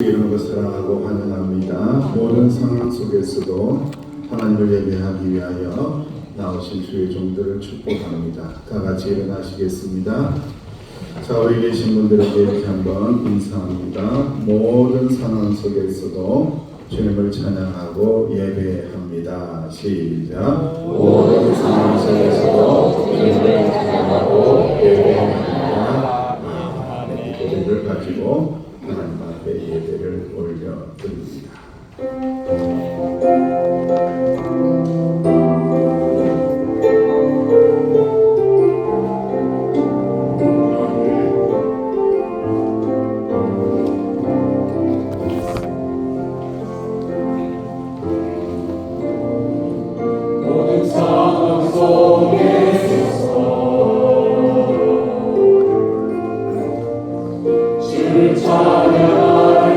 이름으로 사랑하고 환영합니다. 모든 상황 속에서도 하나님을 예배하기 위하여 나오신 주의 종들을 축복합니다. 다 같이 일어나시겠습니다. 자, 우리 계신 분들에게 이렇게 한번 인사합니다. 모든 상황 속에서도 주님을 찬양하고 예배합니다. 시작. 모든 상황 속에서도 주님을 찬양하고 예배합니다. 이 고백을 가지고 하나님 앞에 예배를 올려드립니다. 모든 상황 속에서 주를 찬양할지라.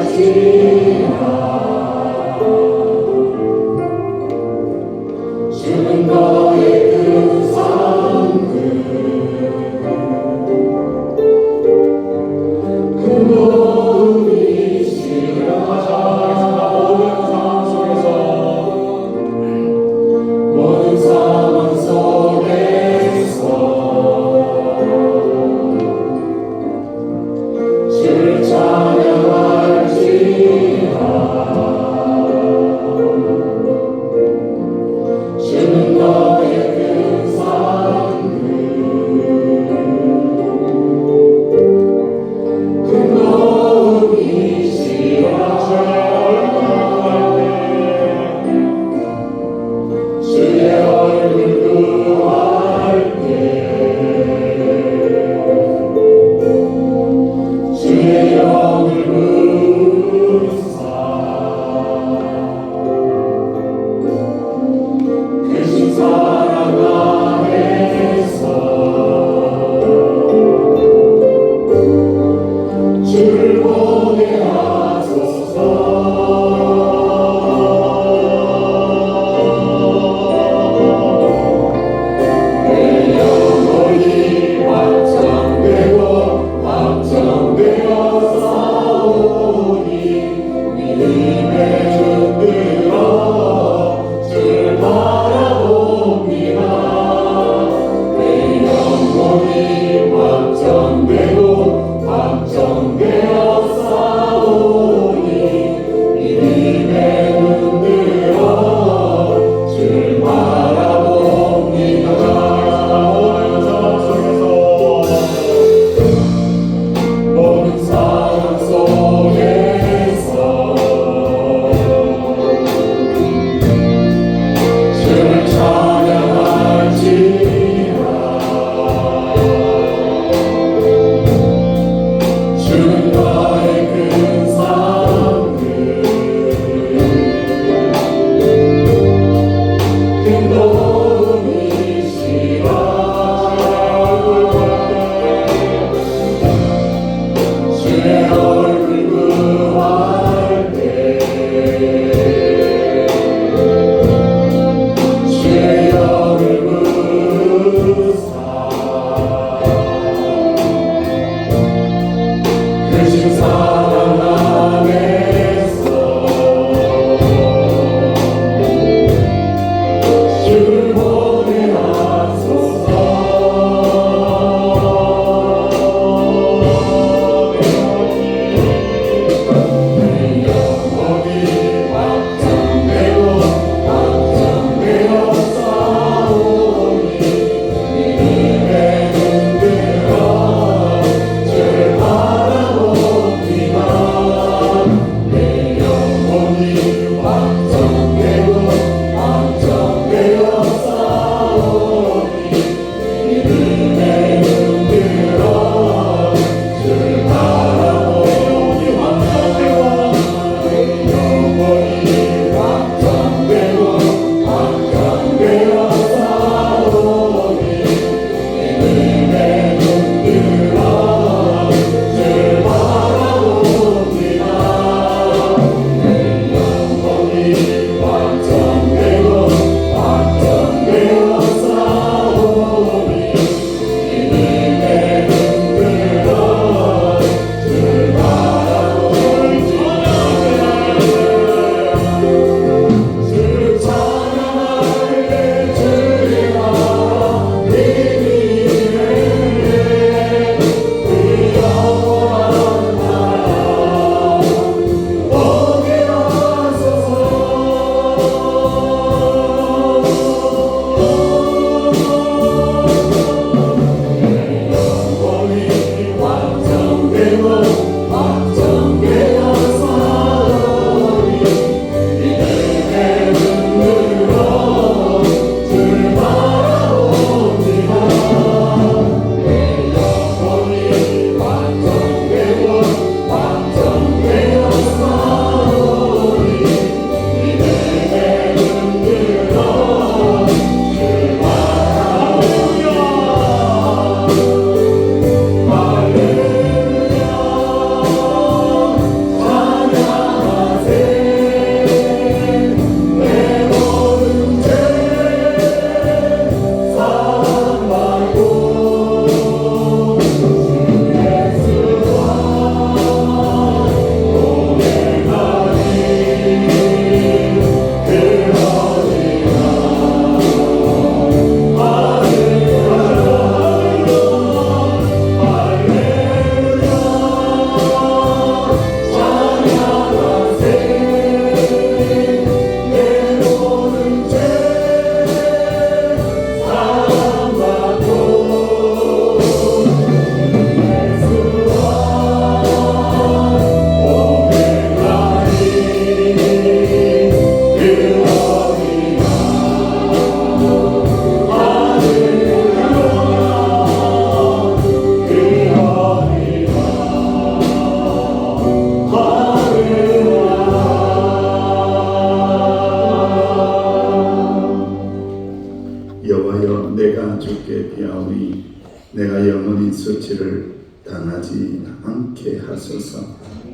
내가 영원히 수치를 당하지 않게 하소서.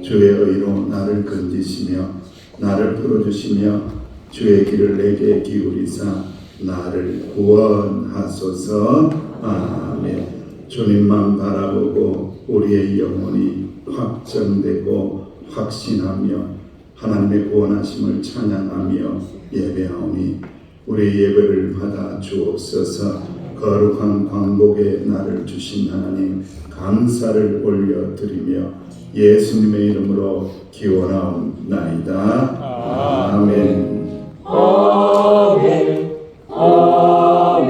주의 의로 나를 건지시며 나를 풀어주시며 주의 길을 내게 기울이사 나를 구원하소서. 아멘. 주님만 바라보고 우리의 영혼이 확정되고 확신하며 하나님의 구원하심을 찬양하며 예배하오니 우리의 예배를 받아 주옵소서. 거룩한 광복에 나를 주신 하나님 감사를 올려드리며 예수님의 이름으로 기원하옵나이다. 아멘. 아멘. 아멘.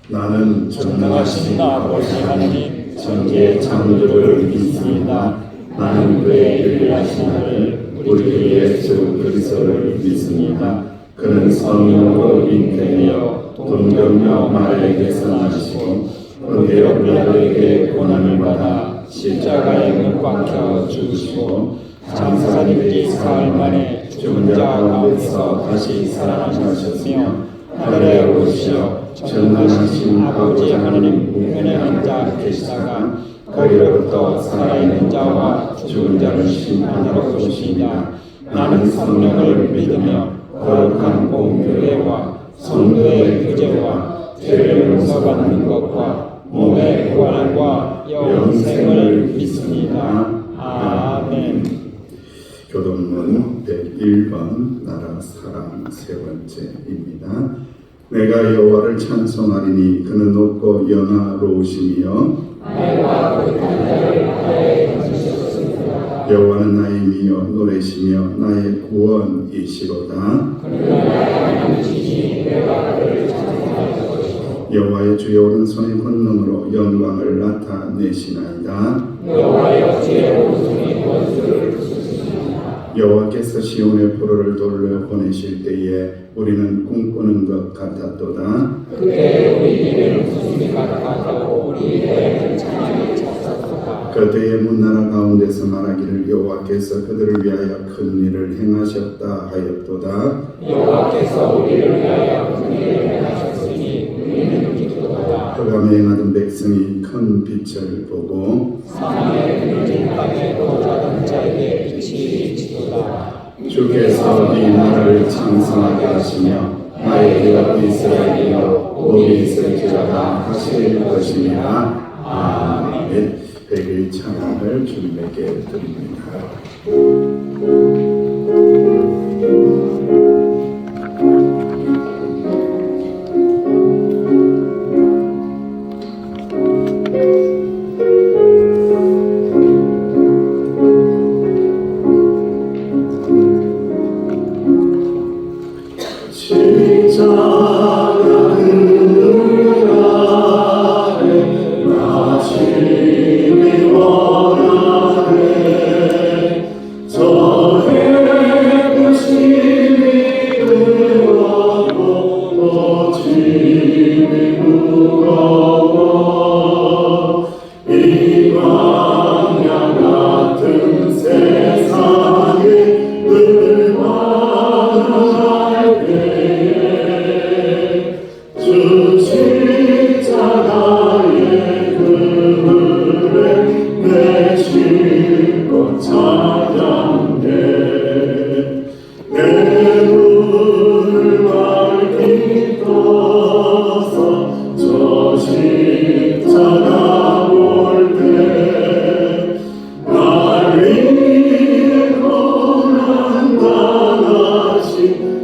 나는 전능하신 아버지 하나님 천지의 창조주를 믿습니다. 나는 그의 유일하신 아들 우리 주 예수 그리스도를 믿습니다. 그는 성령으로 잉태되어 동정녀 마리아에게서 나시고 본디오 빌라도에게 고난을 받아 십자가에 못 박혀 죽으시고 장사님께 사흘 만에 죽은 자 가운데서 다시 살아나셨으며 하늘에 오르시어 전능하신 아버지 하나님 우편에 앉아 계시다가 거기로부터 살아있는 자와 죽은 자를 심판하러 오시니라. 나는 성령을 믿으며 거룩한 공교회와 성도의 교제와 죄를 용서받는 것과 몸의 부활과 영생을 믿습니다. 아멘. 교동문 101번 나라 사랑 세 번째입니다. 내가 여호와를 찬송하리니 그는 높고 영화로우시며 여호와는 나의 미여 노래시며 나의 구원이시로다. 여호와의 주의 오른손의 권능으로 영광을 나타내시나이다. 여호와여 주의 오른손이 원수를 부수시나이다. 여호와께서 시온의 포로를 돌려 보내실 때에 우리는 꿈꾸는 것 같았도다. 그때 우리 입에는 웃음이 가득하고 우리 입에는 찬양이 찼었도다. 그때의 문나라 가운데서 말하기를 여호와께서 그들을 위하여 큰 일을 행하셨다 하였도다. 여호와께서 우리를 위하여 큰 일을 행하셨으니 우리는 기쁘도다. 흑암에 행하던 백성이 큰 빛을 보고 사망의 그늘진 땅에 거주하던 자에게 빛이 비치도다. 주께서 이 나라를 창성하게 하시며 나의 기업 이스라엘이여 복이 있을지어다 하실 것이니라. 아멘. 백의 찬양을 주님에게 드립니다.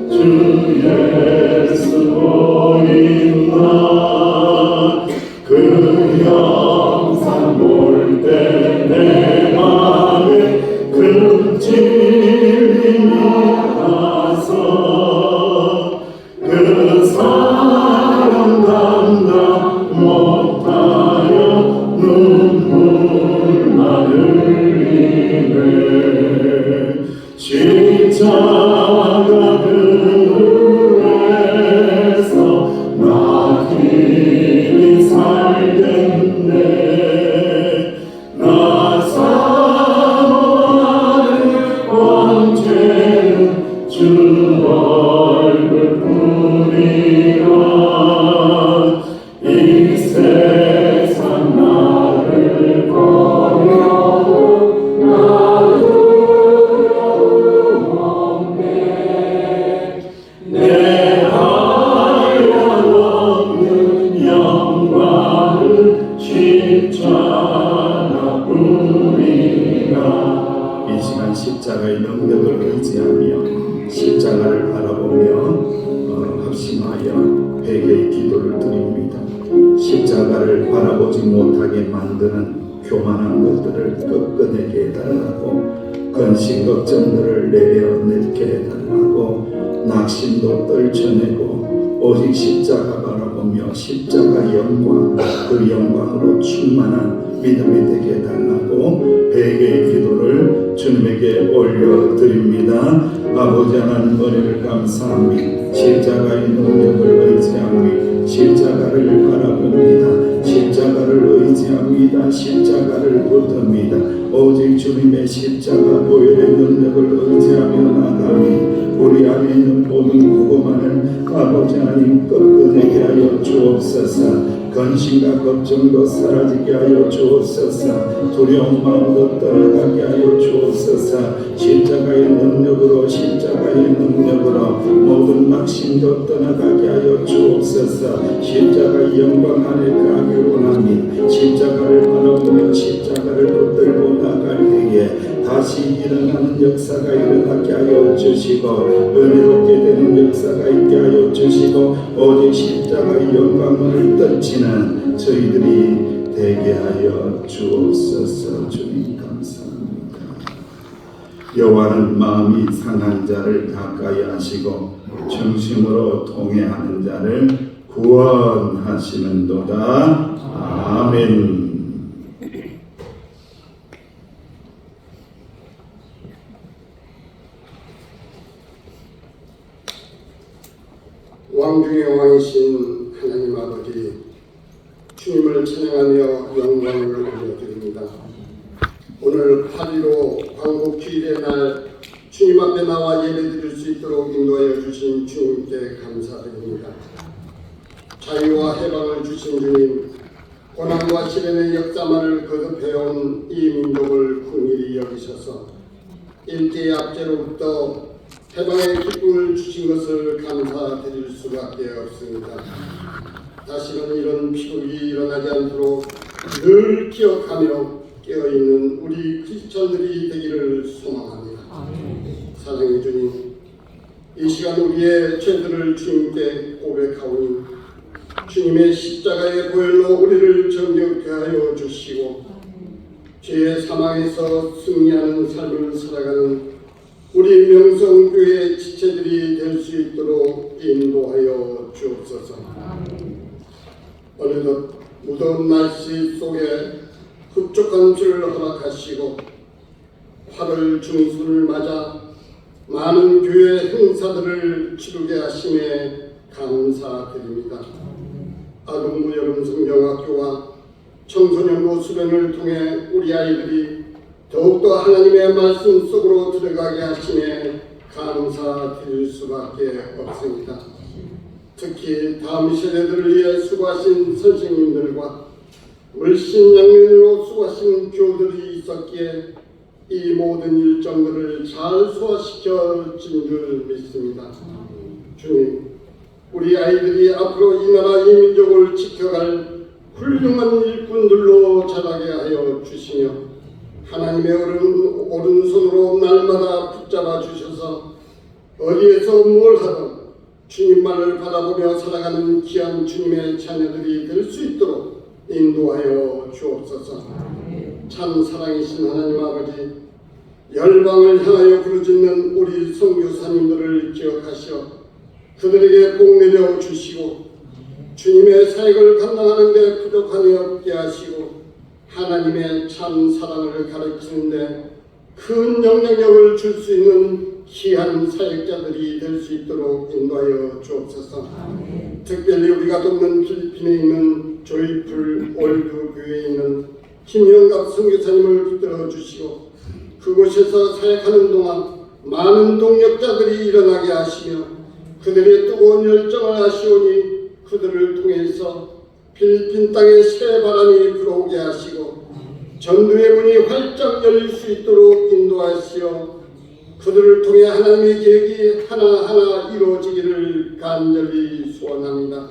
주 예수 보인다. 십자가를 바라보지 못하게 만드는 교만한 것들을 꺾어내게 해달라고, 근심 걱정들을 내려놓게 해달라고, 낙심도 떨쳐내고 오직 십자가 바라보며 십자가 영광, 그 영광으로 충만한 믿음이 되게 해달라고 회개의 기도를 주님에게 올려드립니다. 아버지 하나님, 은혜를 감사합니다. 십자가의 능력을 의지하며 십자가를 바라봅니다. 십자가를 의지합니다. 십자가를 붙듭니다. 오직 주님의 십자가 보혈의 능력을 의지하며 나가며 우리 안에 있는 모든 구고만을 아버지 하나님 꺾어내게 하여 주옵소서. 근심과 걱정도 사라지게 하여 주옵소서. 두려운 마음도 떠나가게 하여 주옵소서. 십자가의 능력으로 모든 낙심도 떠나가게 하여 주옵소서. 십자가의 영광 안에 가기를 원합니다. 십자가를 바라보며 십자가를 붙들고 나갈 때에 다시 일어나는 역사가 일어나게 하여 주시고, 은혜롭게 되는 역사가 있게 하여 주시고, 오직 십자가의 영광을 떨치는 저희들이 되게 하여 주옵소서. 주님 감사합니다. 여호와는 마음이 상한 자를 가까이 하시고 중심으로 통회하는 자를 구원하시는도다. 아멘. 왕 중의 왕이신 하나님 아버지, 주님을 찬양하며 영광을 올려드립니다. 오늘 8.15 광복주일의 날 주님 앞에 나와 예배드릴 수 있도록 인도하여 주신 주님께 감사드립니다. 자유와 해방을 주신 주님, 고난과 시련의 역사만을 거듭해온 이 민족을 긍휼히 여기셔서 일제의 압제로부터 해방의 기쁨을 주신 것을 감사드릴 수밖에 없습니다. 다시는 이런 비극이 일어나지 않도록 늘 기억하며 깨어있는 우리 크리스천들이 되기를 소망합니다. 사랑의 주님, 이 시간 우리의 죄들을 주님께 고백하오니 주님의 십자가의 보혈로 우리를 정결케 하여 주시고, 죄의 사망에서 승리하는 삶을 살아가는 우리 명성교회 지체들이 될 수 있도록 인도하여 주옵소서. 어느덧 무더운 날씨 속에 흡족한 주를 허락하시고 8월 중순을 맞아 많은 교회 행사들을 치르게 하심에 감사드립니다. 아동부 여름 성경학교와 청소년부 수련을 통해 우리 아이들이 더욱더 하나님의 말씀 속으로 들어가게 하심에 감사드릴 수밖에 없습니다. 특히 다음 세대들을 위해 수고하신 선생님들과 물신양면으로 수고하신 교우들이 있었기에 이 모든 일정들을 잘 소화시켜 진 줄 믿습니다. 주님, 우리 아이들이 앞으로 이 나라 이 민족을 지켜갈 훌륭한 일꾼들로 자라게 하여 주시며 하나님의 오른손으로 날마다 붙잡아 주셔서 어디에서 뭘 하든 주님만을 바라보며 살아가는 귀한 주님의 자녀들이 될 수 있도록 인도하여 주옵소서. 참 사랑이신 하나님 아버지, 열방을 향하여 부르짖는 우리 선교사님들을 기억하시어 그들에게 복 내려 주시고 주님의 사역을 감당하는 데 부족함이 없게 하시고 하나님의 참 사랑을 가르치는데 큰 영향력을 줄 수 있는 귀한 사역자들이 될 수 있도록 인도하여 주옵소서. 특별히 우리가 돕는 필리핀에 있는 조이풀 월드 교회에 있는 김영갑 선교사님을 붙들어 주시고 그곳에서 사역하는 동안 많은 동력자들이 일어나게 하시며 그들의 뜨거운 열정을 하시오니 그들을 통해서 필리핀 땅에 새 바람이 불어오게 하시고 전도의 문이 활짝 열릴 수 있도록 인도하시어 그들을 통해 하나님의 계획이 하나하나 이루어지기를 간절히 소원합니다.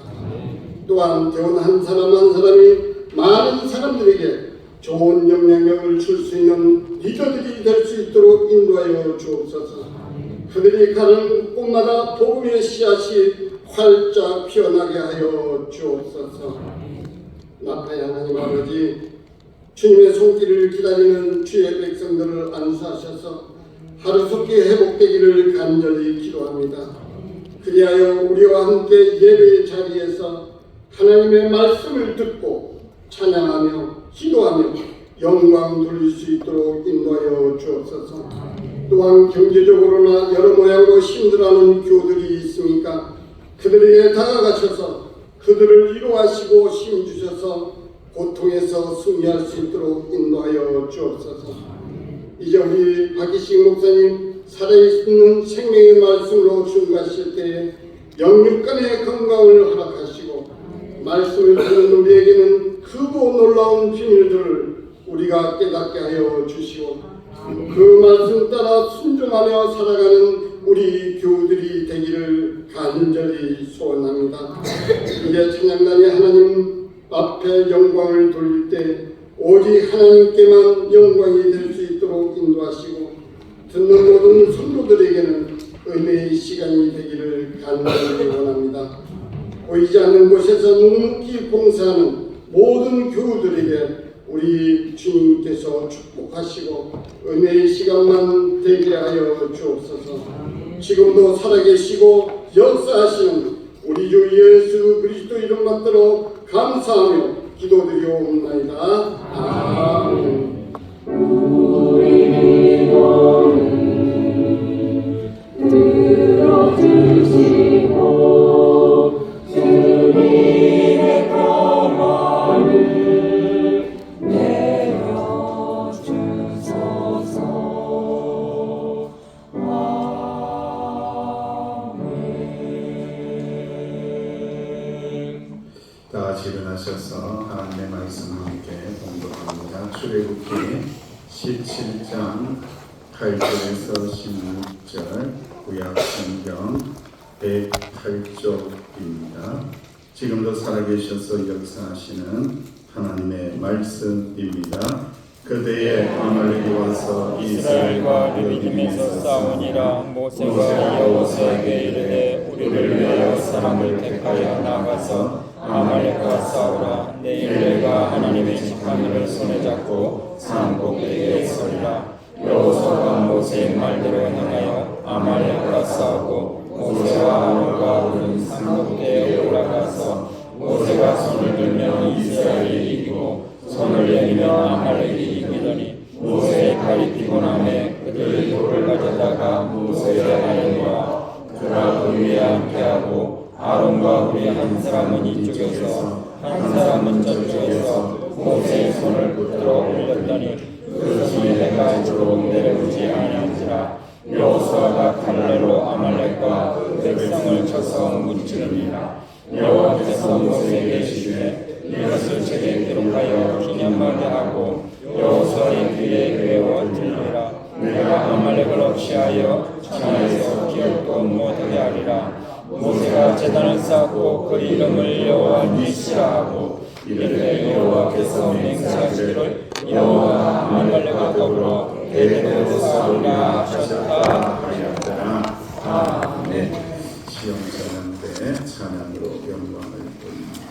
또한 대원 한 사람 한 사람이 많은 사람들에게 좋은 영향력을 줄 수 있는 리더들이 될 수 있도록 인도하여 주옵소서. 그들이 가는 곳마다 복음의 씨앗이 활짝 피어나게 하여 주옵소서. 나팔의 하나님 아버지, 주님의 손길을 기다리는 주의 백성들을 안수하셔서 하루속히 회복되기를 간절히 기도합니다. 그리하여 우리와 함께 예배의 자리에서 하나님의 말씀을 듣고 찬양하며 기도하며 영광 돌릴 수 있도록 인도하여 주옵소서. 또한 경제적으로나 여러 모양으로 힘들어하는 교우들이 있으니까 그들에게 다가가셔서 그들을 위로하시고 힘주셔서 고통에서 승리할 수 있도록 인도하여 주옵소서. 이제 우리 박기식 목사님 살아있는 생명의 말씀으로 준비하실 때에 영육간의 건강을 허락하시고 말씀을 듣는 우리에게는 크고 놀라운 비밀들을 우리가 깨닫게 하여 주시고 그 말씀 따라 순종하며 살아가는 우리 교우들이 되기를 간절히 소원합니다. 이제 찬양단이 하나님 앞에 영광을 돌릴 때 오직 하나님께만 영광이 될 수 있도록 인도하시고 듣는 모든 성도들에게는 은혜의 시간이 되기를 간절히 원합니다. 보이지 않는 곳에서 묵묵히 봉사하는 모든 교우들에게 우리 주님께서 축복하시고 은혜의 시간만 되게 하여 주옵소서. 지금도 살아계시고 역사하시는 우리 주 예수 그리스도 이름 받들어 감사하며 기도드리옵나이다. 아멘. 들어주시고 주님의 평화를 내려주소서. 아멘. 다 같이 일어나셔서 하나님의 말씀과 함께 봉독합니다. 출애굽기 17장 8절에서 16절 구약성경 108쪽입니다. 지금도 살아계셔서 역사하시는 하나님의 말씀입니다. 그때에 아말렉이 와서 이스라엘과 르비딤에서 싸우니라. 모세가 여호수아에게 이르되 우리를 위하여 사람을 택하여 나가서 아말렉과 싸우라. 내일 내가 하나님의 지팡이를 손에 잡고 산 꼭대기에 서리라. 여호수아가 모세의 말대로 행하여 아말렉과 싸우고 모세와 아론과 은 산 꼭대기에 올라가서 모세가 손을 들면 이스라엘이 이기고 손을 내리면 아말렉이 이기더니 모세의 칼이 피곤함에 그들이 돌을 가져다가 모세의 아론과 그라 그 위에 함께하고 아론과 우리 한 사람은 이쪽에서 한 사람은 저쪽에서 모세의 손을 붙들어 올렸더니 그 손이 내가 주로 내려오지 아니한지라. 여호수아가 칼날로 아말렉과 그 백성을 쳐서 무찌르니라. 여호와께서 모세에게 이르시되 이것을 책에 기록하여 기념하게 하고 여호수아의 귀에 외워 들리라. 내가 아말렉을 없이하여 천하에서 기억도 못하게 하리라. 모세가 제단을 쌓고 그 이름을 여호와 니시라 하고 이르되 여호와께서 맹세하시기를 여호와 아말렉과 더불어 대대로 싸우리라 하셨다 하였더라. 아멘. 시험자는 때 찬양으로 영광을 돌립니다.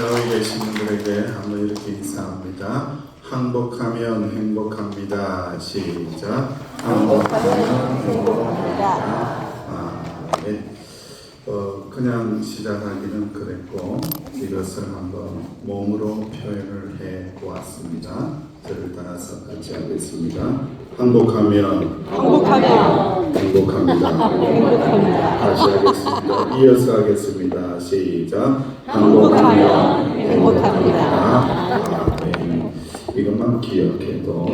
여기 계신 분들에게 한번 이렇게 인사합니다. 항복하면 행복합니다. 시작. 항복하면 행복합니다. 네. 그냥 시작하기는 그랬고 이것을 한번 몸으로 표현을 해 보았습니다. 저를 따라서 같이 하겠습니다. 항복하면 행복합니다. 다시 하겠습니다. 이어서 하겠습니다. 시작. 항복하면 행복합니다. 네. 이것만 기억해도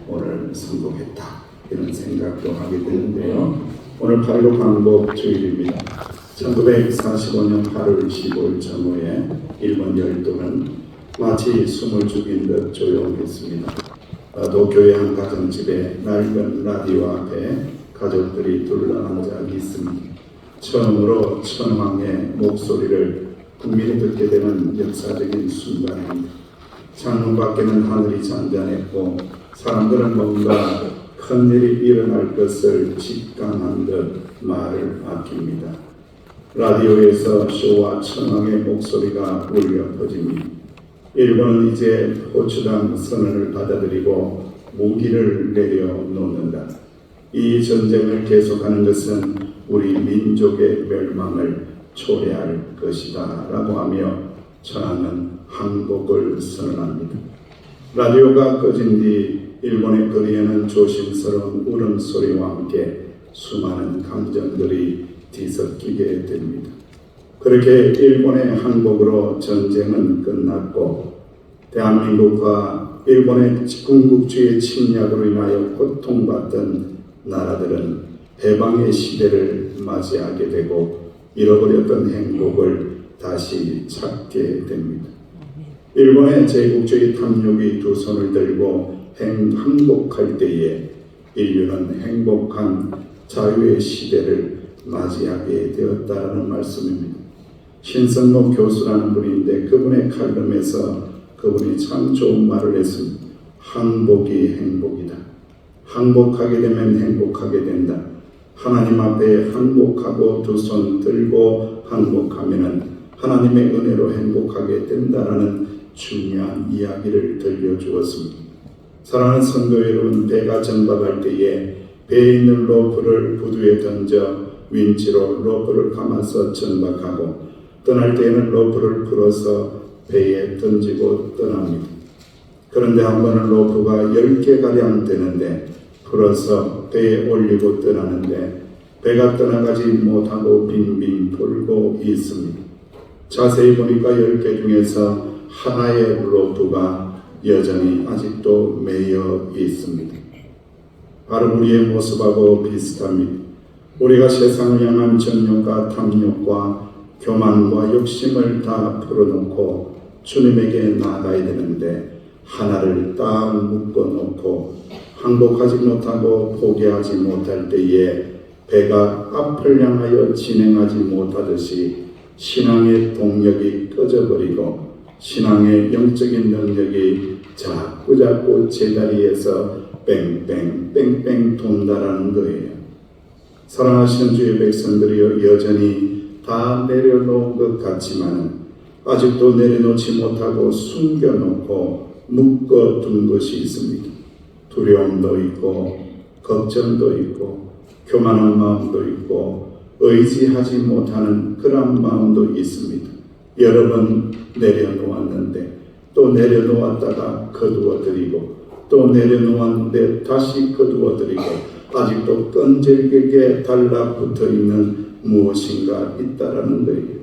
오늘 성공했다 이런 생각도 하게 되는데요. 오늘 8.15 항복 주일입니다. 1945년 8월 15일 정오에 일본 열도는 마치 숨을 죽인 듯 조용했습니다. 도쿄의 한 가정집에 낡은 라디오 앞에 가족들이 둘러앉아 있습니다. 처음으로 천황의 목소리를 국민이 듣게 되는 역사적인 순간입니다. 창문 밖에는 하늘이 잔잔했고 사람들은 뭔가 큰일이 일어날 것을 직감한 듯 말을 아낍니다. 라디오에서 쇼와 천황의 목소리가 울려 퍼집니다. 일본은 이제 포츠당 선언을 받아들이고 무기를 내려놓는다. 이 전쟁을 계속하는 것은 우리 민족의 멸망을 초래할 것이다 라고 하며 저는 항복을 선언합니다. 라디오가 꺼진 뒤 일본의 거리에는 조심스러운 울음소리와 함께 수많은 감정들이 뒤섞이게 됩니다. 그렇게 일본의 항복으로 전쟁은 끝났고 대한민국과 일본의 군국주의 침략으로 인하여 고통받던 나라들은 해방의 시대를 맞이하게 되고 잃어버렸던 행복을 다시 찾게 됩니다. 일본의 제국주의 탐욕이 두 손을 들고 항복할 때에 인류는 행복한 자유의 시대를 맞이하게 되었다라는 말씀입니다. 신성록 교수라는 분인데 그분의 칼럼에서 그분이 참 좋은 말을 했습니다. 항복이 행복이다. 항복하게 되면 행복하게 된다. 하나님 앞에 항복하고 두 손 들고 항복하면은 하나님의 은혜로 행복하게 된다라는 중요한 이야기를 들려주었습니다. 사랑하는 성도 여러분, 배가 정박할 때에 배에 있는 로프를 부두에 던져 윈치로 로프를 감아서 정박하고 떠날 때에는 로프를 풀어서 배에 던지고 떠납니다. 그런데 한 번은 로프가 10개가량 되는데 풀어서 배에 올리고 떠나는데 배가 떠나가지 못하고 빙빙 돌고 있습니다. 자세히 보니까 10개 중에서 하나의 로프가 여전히 아직도 매여 있습니다. 바로 우리의 모습하고 비슷합니다. 우리가 세상을 향한 정욕과 탐욕과 교만과 욕심을 다 풀어놓고 주님에게 나아가야 되는데 하나를 딱 묶어놓고 항복하지 못하고 포기하지 못할 때에 배가 앞을 향하여 진행하지 못하듯이 신앙의 동력이 꺼져버리고 신앙의 영적인 능력이 자꾸자꾸 제자리에서 뺑뺑뺑뺑 돈다라는 거예요. 사랑하시는 주의 백성들이여, 여전히 다 내려놓은 것 같지만 아직도 내려놓지 못하고 숨겨놓고 묶어둔 것이 있습니다. 두려움도 있고 걱정도 있고 교만한 마음도 있고 의지하지 못하는 그런 마음도 있습니다. 여러 번 내려놓았는데 또 내려놓았다가 거두어드리고 또 내려놓았는데 다시 거두어드리고 아직도 끈질기게 달라붙어 있는 무엇인가 있다라는 거예요.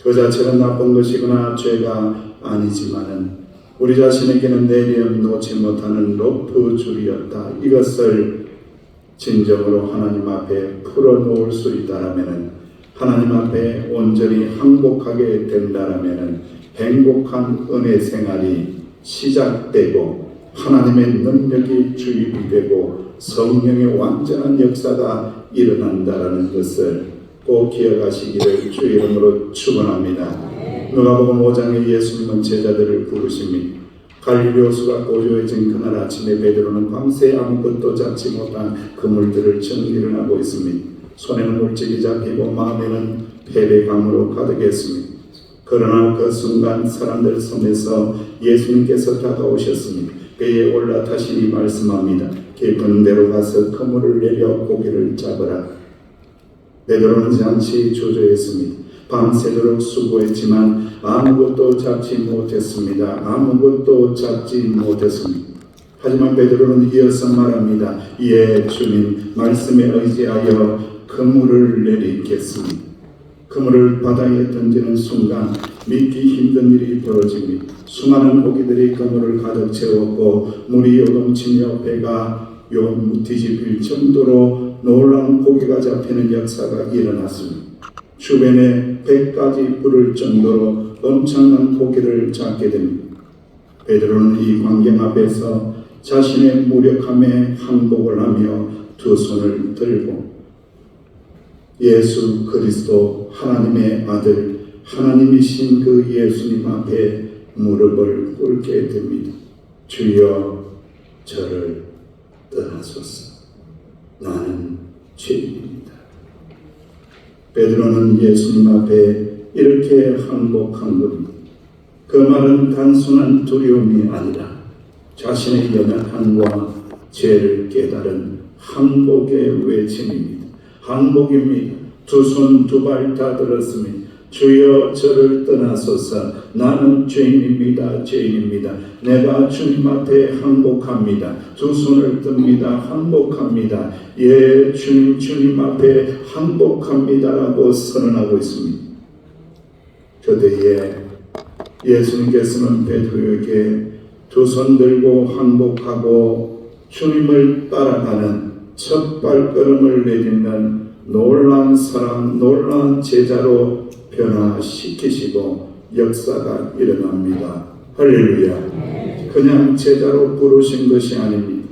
그 자체는 나쁜 것이거나 죄가 아니지만은 우리 자신에게는 내려놓지 못하는 로프 줄이었다. 이것을 진정으로 하나님 앞에 풀어놓을 수 있다라면은, 하나님 앞에 온전히 항복하게 된다라면은 행복한 은혜 생활이 시작되고 하나님의 능력이 주입이 되고 성령의 완전한 역사가 일어난다라는 것을 꼭 기억하시기를 주의 이름으로 축원합니다. 누가복음 5장에 예수님은 제자들을 부르십니다. 갈릴리 호수가 고요해진 그날 아침에 베드로는 밤새 아무것도 잡지 못한 그물들을 정리를 하고 있습니다. 손에는 물질이 잡히고 마음에는 패배감으로 가득했습니다. 그러나 그 순간 사람들 손에서 예수님께서 다가오셨습니다. 배에 올라타시니 말씀합니다. 깊은 데로 가서 그물을 내려 고기를 잡으라. 베드로는 잠시 주저했습니다. 밤새도록 수고했지만 아무것도 잡지 못했습니다. 아무것도 잡지 못했습니다. 하지만 베드로는 이어서 말합니다. 예, 주님, 말씀에 의지하여 그물을 내리겠습니다. 그물을 바다에 던지는 순간 믿기 힘든 일이 벌어집니다. 수많은 고기들이 그물을 가득 채웠고 물이 요동치며 배가 뒤집힐 정도로 놀라운 고기가 잡히는 역사가 일어났습니다. 주변에 배까지 부를 정도로 엄청난 고기를 잡게 됩니다. 베드로는 이 광경 앞에서 자신의 무력함에 항복을 하며 두 손을 들고 예수 그리스도 하나님의 아들 하나님이신 그 예수님 앞에 무릎을 꿇게 됩니다. 주여, 저를 떠나소서. 나는 죄인입니다. 베드로는 예수님 앞에 이렇게 항복한 겁니다. 그 말은 단순한 두려움이 아니라 자신의 연약함과 죄를 깨달은 항복의 외침입니다. 항복입니다. 두 손 두 발 다 들었으니 주여 저를 떠나소서. 나는 죄인입니다. 죄인입니다. 내가 주님 앞에 항복합니다. 두 손을 듭니다. 항복합니다. 예, 주님 앞에 항복합니다라고 선언하고 있습니다. 그때에 예수님께서는 베드로에게 두 손 들고 항복하고 주님을 따라가는 첫 발걸음을 내딛는 놀라운 사람, 놀라운 제자로 변화시키시고 역사가 일어납니다. 할렐루야. 그냥 제자로 부르신 것이 아닙니다.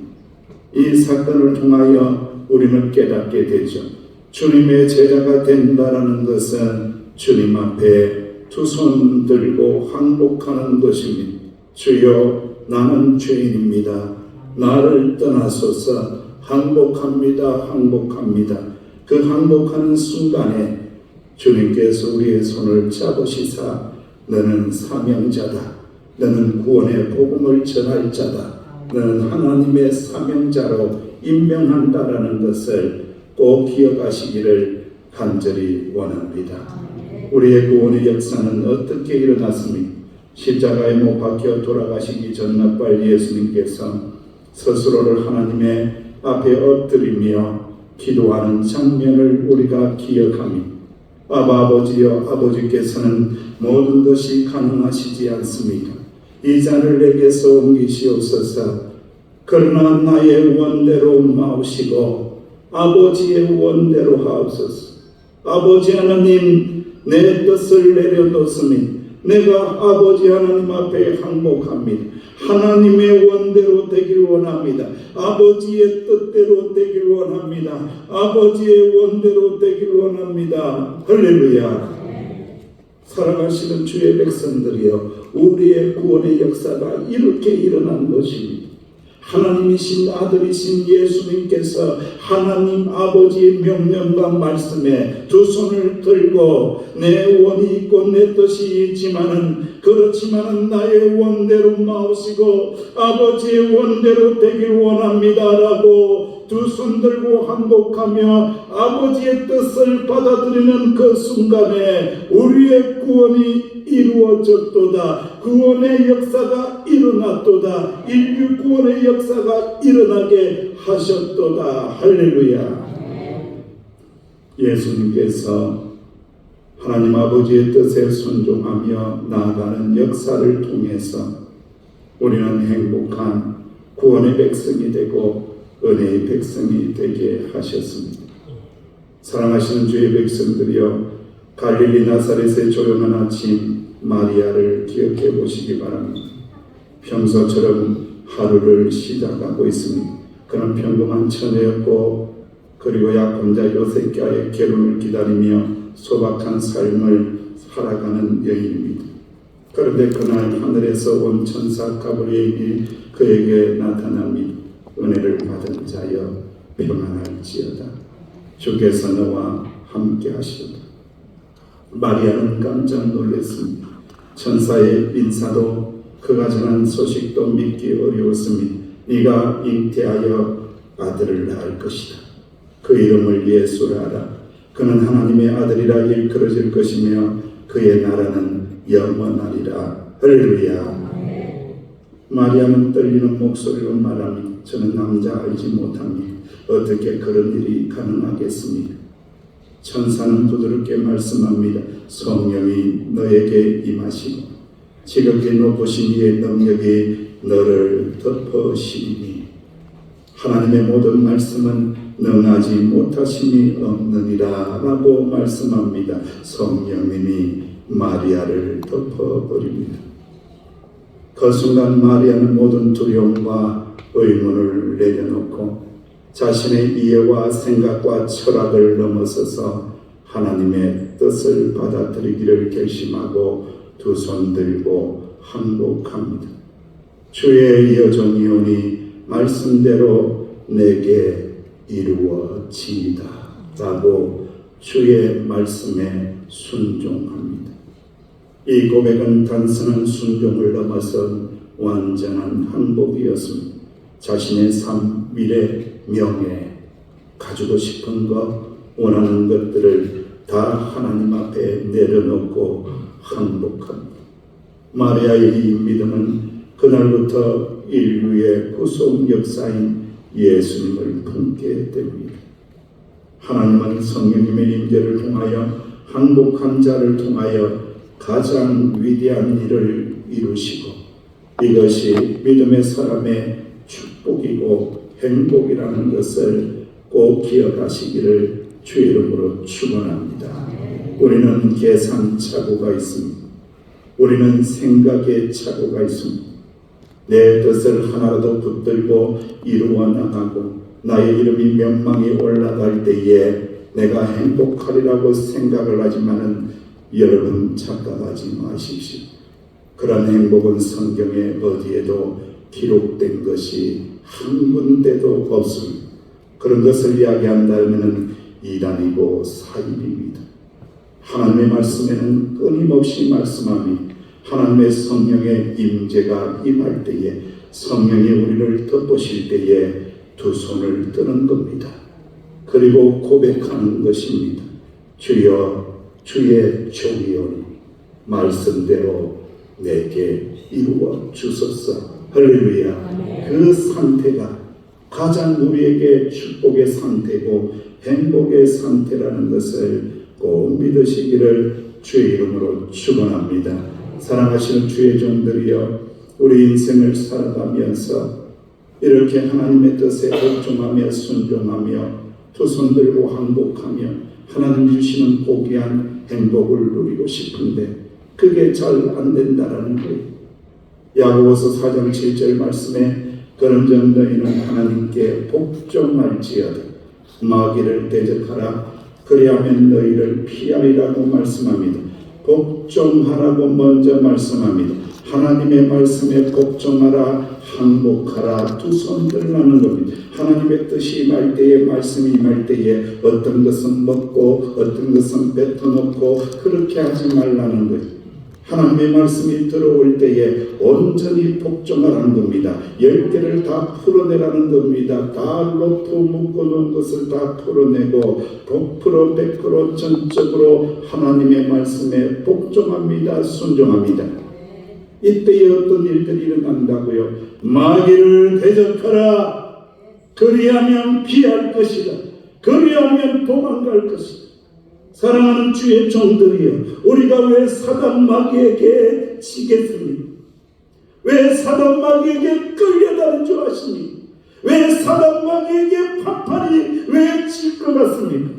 이 사건을 통하여 우리는 깨닫게 되죠. 주님의 제자가 된다라는 것은 주님 앞에 두 손 들고 항복하는 것입니다. 주여 나는 죄인입니다. 나를 떠나소서. 항복합니다. 항복합니다. 그 항복하는 순간에 주님께서 우리의 손을 잡으시사 너는 사명자다. 너는 구원의 복음을 전할 자다. 너는 하나님의 사명자로 임명한다라는 것을 꼭 기억하시기를 간절히 원합니다. 우리의 구원의 역사는 어떻게 일어났습니까? 십자가에 못 박혀 돌아가시기 전날 예수님께서 스스로를 하나님의 앞에 엎드리며 기도하는 장면을 우리가 기억합니다. 아버지여, 아버지께서는 모든 것이 가능하시지 않습니까? 이 잔을 내게서 옮기시옵소서. 그러나 나의 원대로 마오시고 아버지의 원대로 하옵소서. 아버지 하나님, 내 뜻을 내려놓습니다. 내가 아버지 하나님 앞에 항복합니다. 하나님의 원대로 되길 원합니다. 아버지의 뜻대로 되길 원합니다. 아버지의 원대로 되길 원합니다. 할렐루야. 사랑하시는 주의 백성들이여, 우리의 구원의 역사가 이렇게 일어난 것입니다. 하나님이신 아들이신 예수님께서 하나님 아버지의 명령과 말씀에 두 손을 들고 내 원이 있고 내 뜻이 그렇지만은 나의 원대로 마오시고 아버지의 원대로 되길 원합니다라고 두 손 들고 항복하며 아버지의 뜻을 받아들이는 그 순간에 우리의 구원이 이루어졌도다. 구원의 역사가 일어났도다. 인류 구원의 역사가 일어나게 하셨도다. 할렐루야. 예수님께서 하나님 아버지의 뜻에 순종하며 나아가는 역사를 통해서 우리는 행복한 구원의 백성이 되고 은혜의 백성이 되게 하셨습니다. 사랑하시는 주의 백성들이여, 갈릴리 나사렛의 조용한 아침 마리아를 기억해 보시기 바랍니다. 평소처럼 하루를 시작하고 있습니다. 그는 평범한 처녀였고 그리고 약혼자 요셉과의 결혼을 기다리며 소박한 삶을 살아가는 여인입니다. 그런데 그날 하늘에서 온 천사 가브리엘이 그에게 나타납니다. 은혜를 받은 자여 평안할지어다. 주께서 너와 함께 하시도다. 마리아는 깜짝 놀랐습니다. 천사의 인사도 그가 전한 소식도 믿기 어려웠습니다. 네가 잉태하여 아들을 낳을 것이다. 그 이름을 예수라 하라. 그는 하나님의 아들이라 일컬어질 것이며 그의 나라는 영원하리라. 할렐루야. 마리아는 떨리는 목소리로 말합니다. 저는 남자 알지 못합니다. 어떻게 그런 일이 가능하겠습니까? 천사는 부드럽게 말씀합니다. 성령이 너에게 임하시고 지극히 높으신 이의 능력이 너를 덮으시리니 하나님의 모든 말씀은 능하지 못하심이 없느니라 라고 말씀합니다. 성령님이 마리아를 덮어버립니다. 그 순간 마리아는 모든 두려움과 의문을 내려놓고 자신의 이해와 생각과 철학을 넘어서서 하나님의 뜻을 받아들이기를 결심하고 두 손 들고 항복합니다. 주의 여종이오니 말씀대로 내게 이루어지이다 라고 주의 말씀에 순종합니다. 이 고백은 단순한 순종을 넘어선 완전한 항복이었습니다. 자신의 삶, 미래, 명예, 가지고 싶은 것, 원하는 것들을 다 하나님 앞에 내려놓고 항복합니다. 마리아의 이 믿음은 그날부터 인류의 구속 역사인 예수님을 품게 됩니다. 하나님은 성령님의 임재를 통하여 항복한 자를 통하여 가장 위대한 일을 이루시고 이것이 믿음의 사람의 축복이고 행복이라는 것을 꼭 기억하시기를 주의 이름으로 축원합니다. 우리는 계산 착오가 있습니다. 우리는 생각의 착오가 있습니다. 내 뜻을 하나라도 붙들고 이루어 나가고 나의 이름이 명망이 올라갈 때에 내가 행복하리라고 생각을 하지만은 여러분 착각하지 마십시오. 그런 행복은 성경에 어디에도 기록된 것이 한 군데도 없습니다. 그런 것을 이야기한다면 이단이고 사입입니다. 하나님의 말씀에는 끊임없이 말씀합니다. 하나님의 성령의 임재가 임할 때에 성령이 우리를 덮으실 때에 두 손을 뜨는 겁니다. 그리고 고백하는 것입니다. 주여 주의 종이오니 말씀대로 내게 이루어 주소서. 할렐루야. 그 상태가 가장 우리에게 축복의 상태고 행복의 상태라는 것을 꼭 믿으시기를 주의 이름으로 축원합니다. 사랑하시는 주의 종들이여, 우리 인생을 살아가면서 이렇게 하나님의 뜻에 복종하며 순종하며 두 손 들고 항복하며 하나님 주시는 고귀한 행복을 누리고 싶은데 그게 잘 안 된다라는 거예요. 야고보서 4장 7절 말씀에 그런즉 너희는 하나님께 복종할지어다 마귀를 대적하라 그리하면 너희를 피하리라고 말씀합니다. 복종하라고 먼저 말씀합니다. 하나님의 말씀에 복종하라, 항복하라, 두 손 들라는 겁니다. 하나님의 뜻이 임할 때에, 말씀이 임할 때에 어떤 것은 먹고 어떤 것은 뱉어놓고 그렇게 하지 말라는 거예요. 하나님의 말씀이 들어올 때에 온전히 복종하라는 겁니다. 10개를 다 풀어내라는 겁니다. 다 로프 묶어놓은 것을 다 풀어내고 100% 100% 전적으로 하나님의 말씀에 복종합니다. 순종합니다. 이때에 어떤 일들이 일어난다고요? 마귀를 대적하라. 그리하면 피할 것이다. 그리하면 도망갈 것이다. 사랑하는 주의 종들이여, 우리가 왜 사단 마귀에게 지겠습니까? 왜 사단 마귀에게 끌려다닌 줄 아십니까? 왜 사단 마귀에게 판판이 왜 질 것 같습니까?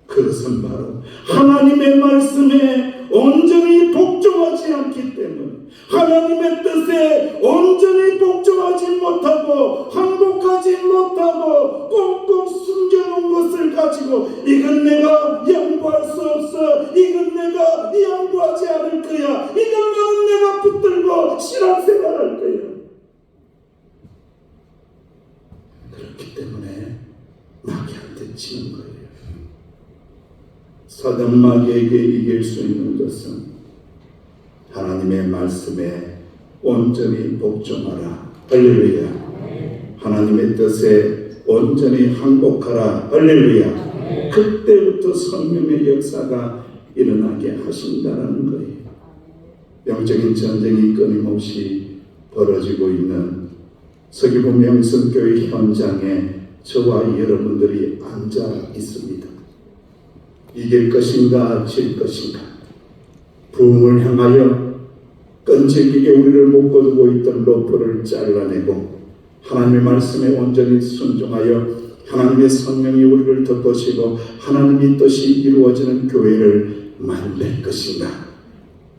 그것은 바로 하나님의 말씀에 온전히 복종하지 않기 때문에, 하나님의 뜻에 온전히 복종하지 못하고 항복하지 못하고 꽁꽁 숨겨놓은 것을 가지고 이건 내가 양보할 수 없어, 이건 내가 양보하지 않을 거야, 이건 나는 내가 붙들고 신앙생활할 거야. 그렇기 때문에 마귀한테 치는 거예요. 사단 마귀에게 이길 수 있는 것은 하나님의 말씀에 온전히 복종하라. 할렐루야. 하나님의 뜻에 온전히 항복하라. 할렐루야. 그때부터 성령의 역사가 일어나게 하신다는 거예요. 영적인 전쟁이 끊임없이 벌어지고 있는 서귀포 명성교회 현장에 저와 여러분들이 앉아 있습니다. 이길 것인가 질 것인가, 부흥을 향하여 끈질기게 우리를 묶어두고 있던 로프를 잘라내고 하나님의 말씀에 온전히 순종하여 하나님의 성령이 우리를 덮으시고 하나님의 뜻이 이루어지는 교회를 만들 것인가,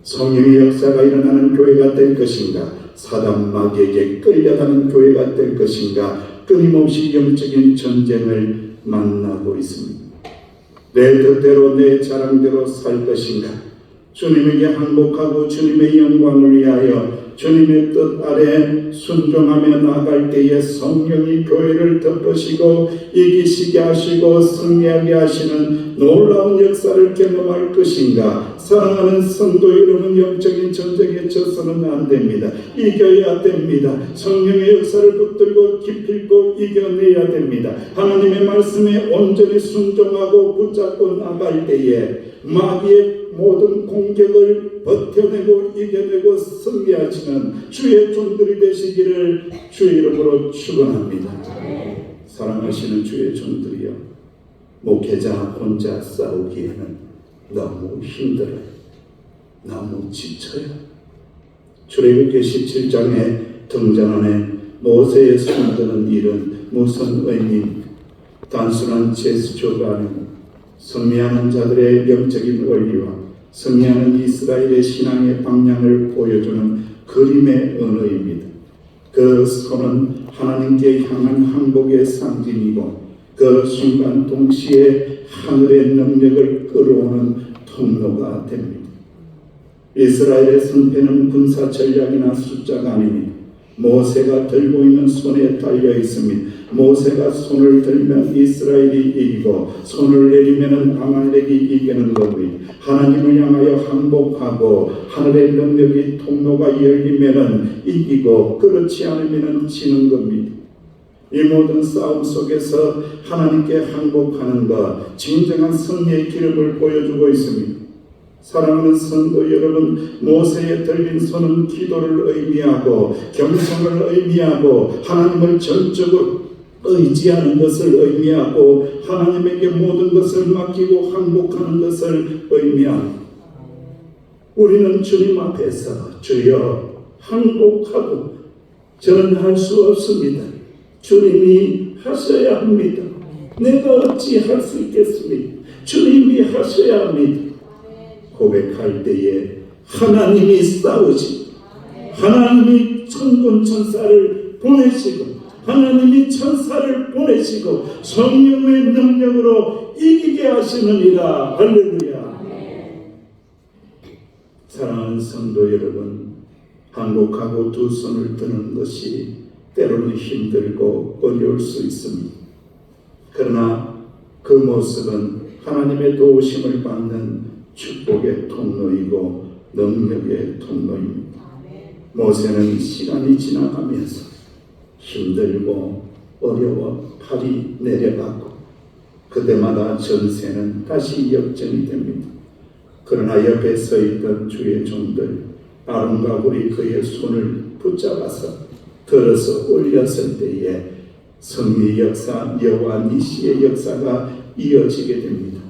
성령의 역사가 일어나는 교회가 될 것인가, 사단 마귀에게 끌려가는 교회가 될 것인가, 끊임없이 영적인 전쟁을 만나고 있습니다. 내 뜻대로 내 자랑대로 살 것인가, 주님에게 항복하고 주님의 영광을 위하여 주님의 뜻 아래 순종하며 나갈 때에 성령이 교회를 덮으시고 이기시게 하시고 승리하게 하시는 놀라운 역사를 경험할 것인가? 사랑하는 성도 여러분, 영적인 전쟁에 져서는 안 됩니다. 이겨야 됩니다. 성령의 역사를 붙들고 기필고 이겨내야 됩니다. 하나님의 말씀에 온전히 순종하고 붙잡고 나갈 때에 마귀의 모든 공격을 버텨내고 이겨내고 승리하시는 주의 종들이 되시기를 주의 이름으로 축원합니다. 사랑하시는 주의 종들이여, 목회자 혼자 싸우기에는 너무 힘들어요. 너무 지쳐요. 출애굽기 17장에 등장하는 모세의 손드는 일은 무슨 의미입니까? 단순한 제스처가 아니고 승리하는 자들의 영적인 원리와 승리하는 이스라엘의 신앙의 방향을 보여주는 그림의 언어입니다. 그 손은 하나님께 향한 항복의 상징이고 그 순간 동시에 하늘의 능력을 끌어오는 통로가 됩니다. 이스라엘의 승패는 군사 전략이나 숫자가 아닙니다. 모세가 들고 있는 손에 달려 있습니다. 모세가 손을 들면 이스라엘이 이기고 손을 내리면 아말렉이 이기는 겁니다. 하나님을 향하여 항복하고 하늘의 능력이 통로가 열리면 이기고 그렇지 않으면 지는 겁니다. 이 모든 싸움 속에서 하나님께 항복하는 것, 진정한 승리의 기름을 보여주고 있습니다. 사랑하는 성도 여러분, 모세의 들린 손은 기도를 의미하고 겸손을 의미하고 하나님을 전적으로 의지하는 것을 의미하고 하나님에게 모든 것을 맡기고 항복하는 것을 의미합니다. 우리는 주님 앞에서 주여 항복하고 저는 할 수 없습니다. 주님이 하셔야 합니다. 내가 어찌 할 수 있겠습니까? 주님이 하셔야 합니다. 고백할 때에 하나님이 싸우시고 하나님이 천군 천사를 보내시고 하나님이 천사를 보내시고 성령의 능력으로 이기게 하시느니라. 할렐루야. 사랑하는 성도 여러분, 항복하고 두 손을 드는 것이 때로는 힘들고 어려울 수 있습니다. 그러나 그 모습은 하나님의 도우심을 받는 축복의 통로이고 능력의 통로입니다. 모세는 시간이 지나가면서 힘들고 어려워 팔이 내려가고 그때마다 전세는 다시 역전이 됩니다. 그러나 옆에 서 있던 주의 종들 아론과 훌이 그의 손을 붙잡아서 들어서 올렸을 때에 승리 역사, 여호와 니시의 역사가 이어지게 됩니다.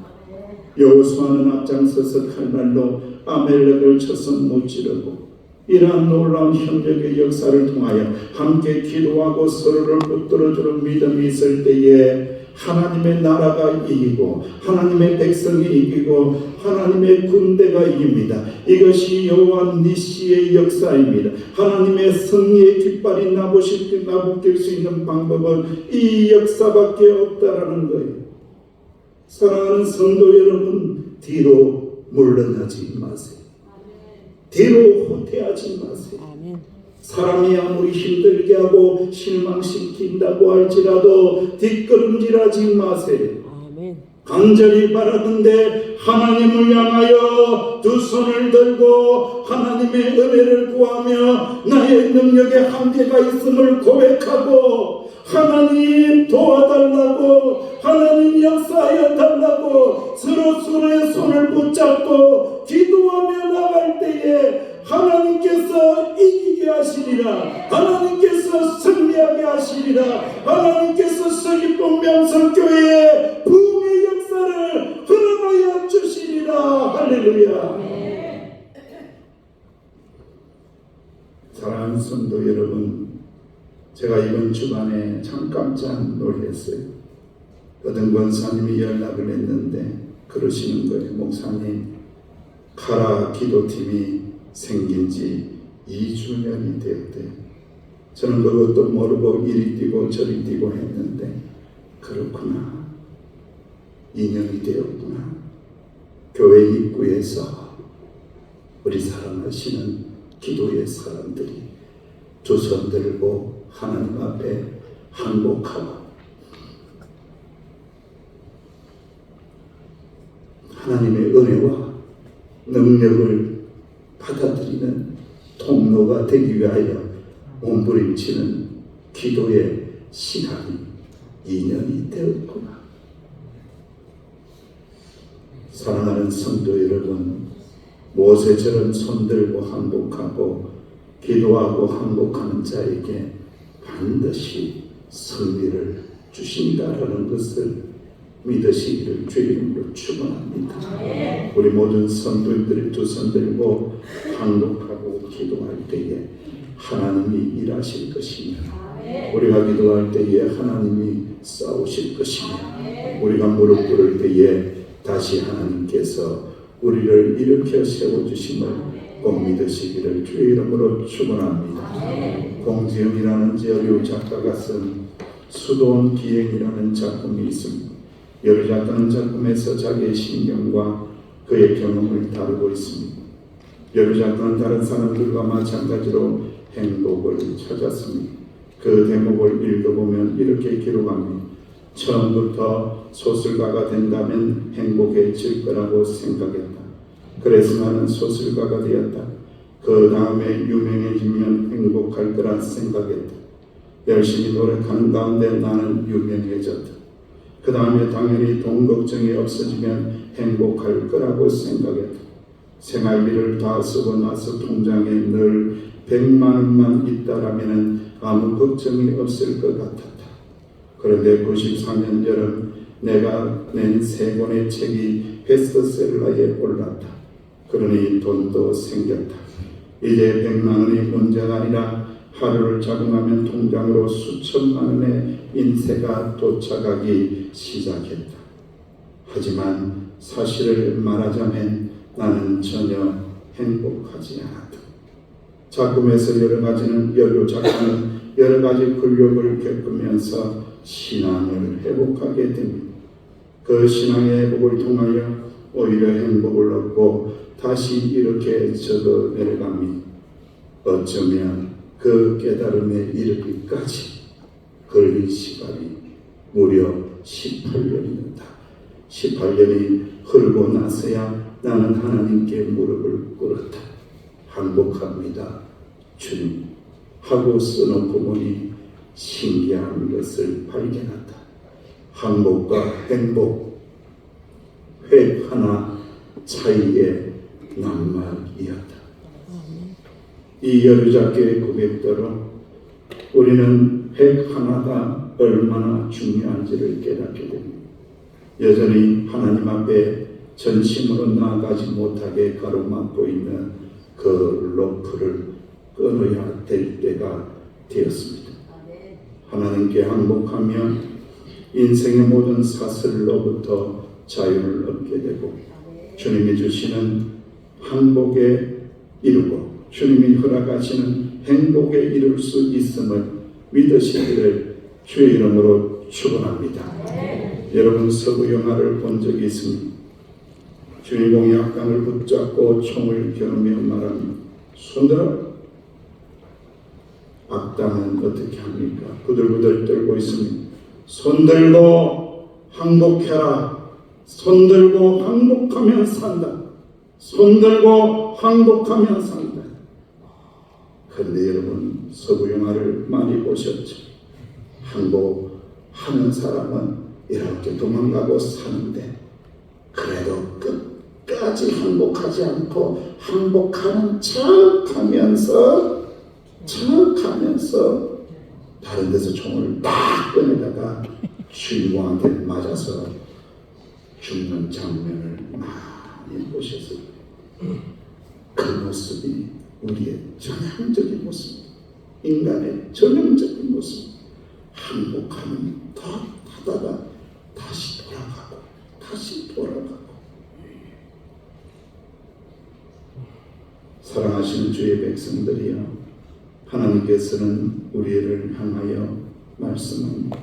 여호수아는 앞장서서 칼날로 아멜렉을 쳐서 무찌르고 이러한 놀라운 협력의 역사를 통하여 함께 기도하고 서로를 붙들어주는 믿음이 있을 때에 하나님의 나라가 이기고 하나님의 백성이 이기고 하나님의 군대가 이깁니다. 이것이 여호와 니시의 역사입니다. 하나님의 승리의 깃발이 나부길 수 있는 방법은 이 역사밖에 없다라는 거예요. 사랑하는 성도 여러분, 뒤로 물러나지 마세요. 뒤로 후퇴하지 마세요. 사람이 아무리 힘들게 하고 실망시킨다고 할지라도 뒷걸음질하지 마세요. 간절히 바라는데 하나님을 향하여 두 손을 들고 하나님의 은혜를 구하며 나의 능력에 한계가 있음을 고백하고 하나님 도와달라고 하나님 역사하여 달라고 서로의 손을 붙잡고 기도하며 나갈 때에 하나님께서 이기게 하시리라. 하나님께서 승리하게 하시리라. 하나님께서 서귀포 명성교회의 부흥의 역사를 허락하여 주시리라. 할렐루야. 사랑하는 성도 여러분, 제가 이번 주간에 참 깜짝 놀랐어요. 어떤 권사님이 연락을 했는데 그러시는 거예요. 목사님, 카라 기도팀이 생긴 지 2주년이 되었대요. 저는 그것도 모르고 이리 뛰고 저리 뛰고 했는데 그렇구나. 2년이 되었구나. 교회 입구에서 우리 사랑하시는 기도의 사람들이 두 손 들고 하나님 앞에 항복하고 하나님의 은혜와 능력을 받아들이는 통로가 되기 위하여 몸부림치는 기도의 시간이 2년이 되었구나. 사랑하는 성도 여러분, 모세처럼 손들고 항복하고 기도하고 항복하는 자에게 반드시 승리를 주신다라는 것을 믿으시기를 주의 이름으로 축원합니다. 우리 모든 성도들이 두 손 들고 항복하고 기도할 때에 하나님이 일하실 것이며 우리가 기도할 때에 하나님이 싸우실 것이며 우리가 무릎 꿇을 때에 다시 하나님께서 우리를 일으켜 세워주심을 꼭 믿으시기를 주의 이름으로 축원합니다. 공지영이라는 여류 작가가 쓴 수도원 기행이라는 작품이 있습니다. 여류 작가는 작품에서 자기의 신경과 그의 경험을 다루고 있습니다. 여류 작가는 다른 사람들과 마찬가지로 행복을 찾았습니다. 그 대목을 읽어보면 이렇게 기록합니다. 처음부터 소설가가 된다면 행복해질 거라고 생각했다. 그래서 나는 소설가가 되었다. 그 다음에 유명해지면 행복할 거라 생각했다. 열심히 노력하는 가운데 나는 유명해졌다. 그 다음에 당연히 돈 걱정이 없어지면 행복할 거라고 생각했다. 생활비를 다 쓰고 나서 통장에 늘 100만 원만 있다라면 아무 걱정이 없을 것 같았다. 그런데 94년 여름 내가 낸 3권의 책이 베스트셀러에 올랐다. 그러니 돈도 생겼다. 이제 100만 원이 문제가 아니라 하루를 잡아가면 통장으로 수천만 원의 인세가 도착하기 시작했다. 하지만 사실을 말하자면 나는 전혀 행복하지 않았다. 작품에서 여류 작가는 여러 가지 굴욕을 겪으면서 신앙을 회복하게 됩니다. 그 신앙의 회복을 통하여 오히려 행복을 얻고 다시 이렇게 적어 내려갑니다. 어쩌면 그 깨달음에 이르기까지 걸린 시간이 무려 18년이었다. 18년이 흐르고 나서야 나는 하나님께 무릎을 꿇었다. 항복합니다. 주님 하고 써놓고 보니 신기한 것을 발견한다. 항복과 행복 획 하나 차이의 낱말이었다. 이 여류작가의 고백대로 우리는 획 하나가 얼마나 중요한지를 깨닫게 됩니다. 여전히 하나님 앞에 전심으로 나아가지 못하게 가로막고 있는 그 로프를 끊어야 될 때가 되었습니다. 하나님께 항복하며 인생의 모든 사슬로부터 자유를 얻게 되고 주님이 주시는 항복에 이르고 주님이 허락하시는 행복에 이룰 수 있음을 믿으시기를 주의 이름으로 축원합니다. 여러분 서부 영화를 본 적이 있습니다. 주인공이 악당을 붙잡고 총을 겨누며 말합니다. 손들어. 악당은 어떻게 합니까? 부들부들 떨고 있습니다. 손들고 항복해라. 손들고 항복하면 산다. 손들고 항복하면 산다. 그런데 여러분 서부 영화를 많이 보셨죠? 항복하는 사람은 이렇게 도망가고 사는데 그래도 끝까지 항복하지 않고 항복하는 척하면서 다른 데서 총을 딱 꺼내다가 주인공한테 맞아서 죽는 장면을 많이 보셨어요. 그 모습이 우리의 전형적인 모습, 인간의 전형적인 모습. 항복하면 더 하다가 다시 돌아가고. 사랑하시는 주의 백성들이여, 하나님께서는 우리를 향하여 말씀합니다.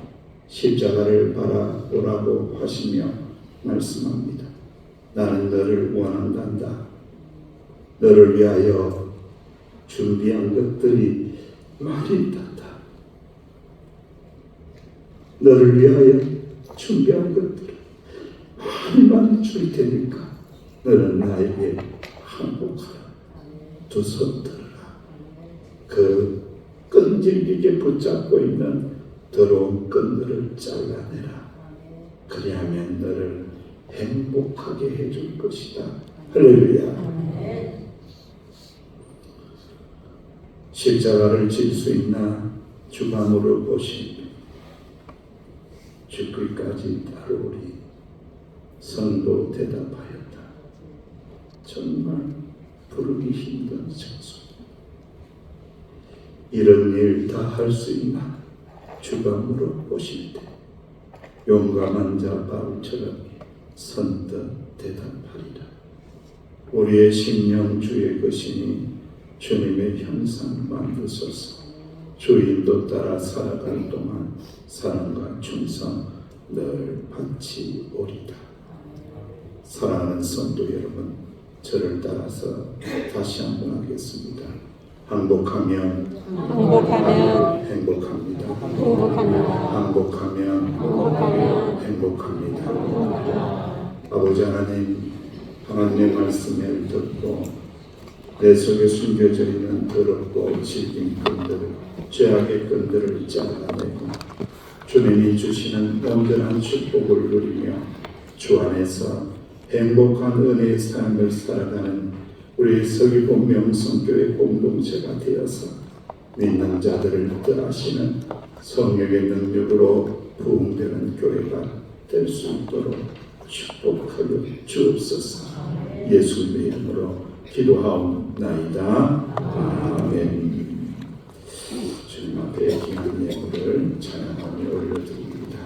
십자가를 바라보라고 하시며 말씀합니다. 나는 너를 원한단다. 너를 위하여 준비한 것들이 많이 있단다. 너를 위하여 준비한 것들을 많이 줄 테니까 너는 나에게 항복하라. 두 손 들어라. 그 끈질기게 붙잡고 있는 더러운 끈들을 잘라내라. 그리하면 너를 행복하게 해줄 것이다. 할렐루야. 십자가를 질 수 있나 주가 물어보시니 죽기까지 따르오리. 성도 대답하였다. 정말 부르기 힘든 장소. 이런 일 다 할 수 있나 주가 물어보실 때 용감한 자 바울처럼 선뜻 대답하리라. 우리의 심령 주의 것이니 주님의 형상 만드소서. 주인도 따라 살아갈 동안 사랑과 충성 늘 바치오리다. 사랑하는 성도 여러분, 저를 따라서 다시 한번 하겠습니다. 항복하면 행복하면 행복합니다. 행복합니다. 항복하면 행복하면 행복합니다. 아버지 하나님, 하나님의 말씀을 듣고 내 속에 숨겨져 있는 더럽고 질긴 끈들을, 죄악의 끈들을 잘라내고 주님이 주시는 온전한 축복을 누리며 주 안에서 행복한 은혜의 삶을 살아가는 우리 서귀포 명성교회 공동체가 되어서 믿는 자들을 뜻하시는 성령의 능력으로 부흥되는 교회가 될 수 있도록 축복하여 주옵소서. 예수님의 이름으로 기도하옵나이다. 아멘. 주님 앞에 귀한 예물을 찬양하며 올려드립니다.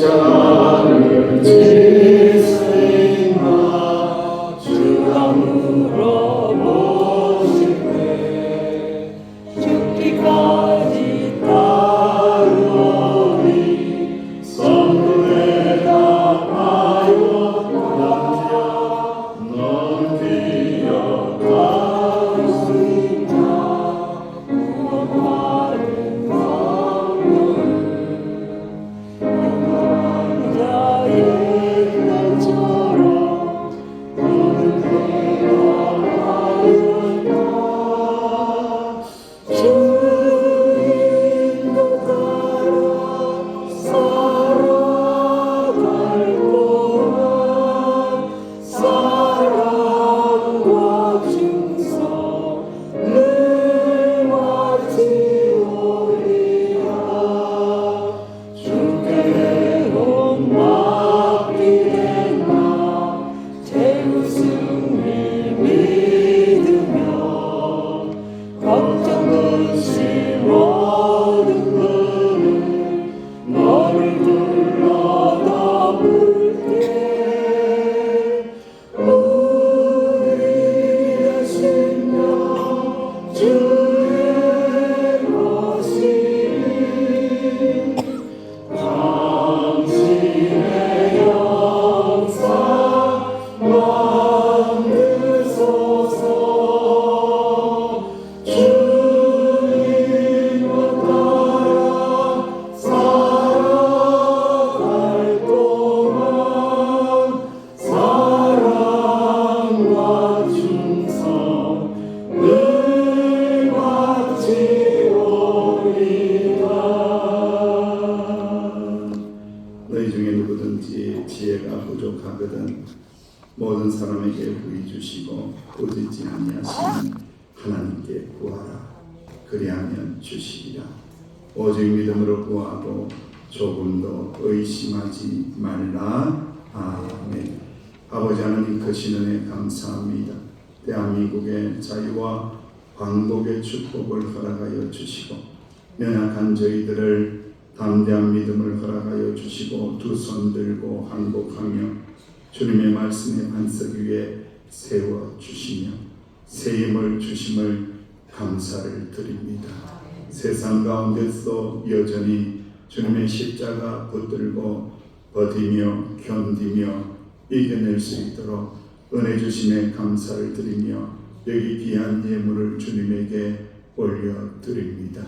십자가를 질 수 있나 주가 물어보실 때 죽기까지 따르오리. 성도 대답하여 넌 기억할 수 있나 무엇과는 너희 중에 누구든지 지혜가 부족하거든 모든 사람에게 부이 주시고 꾸짖지 아니하시는 하나님께 구하라. 그리하면 주시리라. 오직 믿음으로 구하고 조금도 의심하지 말라. 아멘. 아버지 하나님 크신 은혜 감사합니다. 대한민국의 자유와 광복의 축복을 허락하여 주시고 연약한 저희들을 담대한 믿음을 허락하여 주시고 두 손 들고 항복하며 주님의 말씀의 반석 위에 세워주시며 새 힘을 주심을 감사를 드립니다. 세상 가운데서 여전히 주님의 십자가 붙들고 버티며 견디며 이겨낼 수 있도록 은혜 주심에 감사를 드리며 여기 귀한 예물을 주님에게 올려드립니다.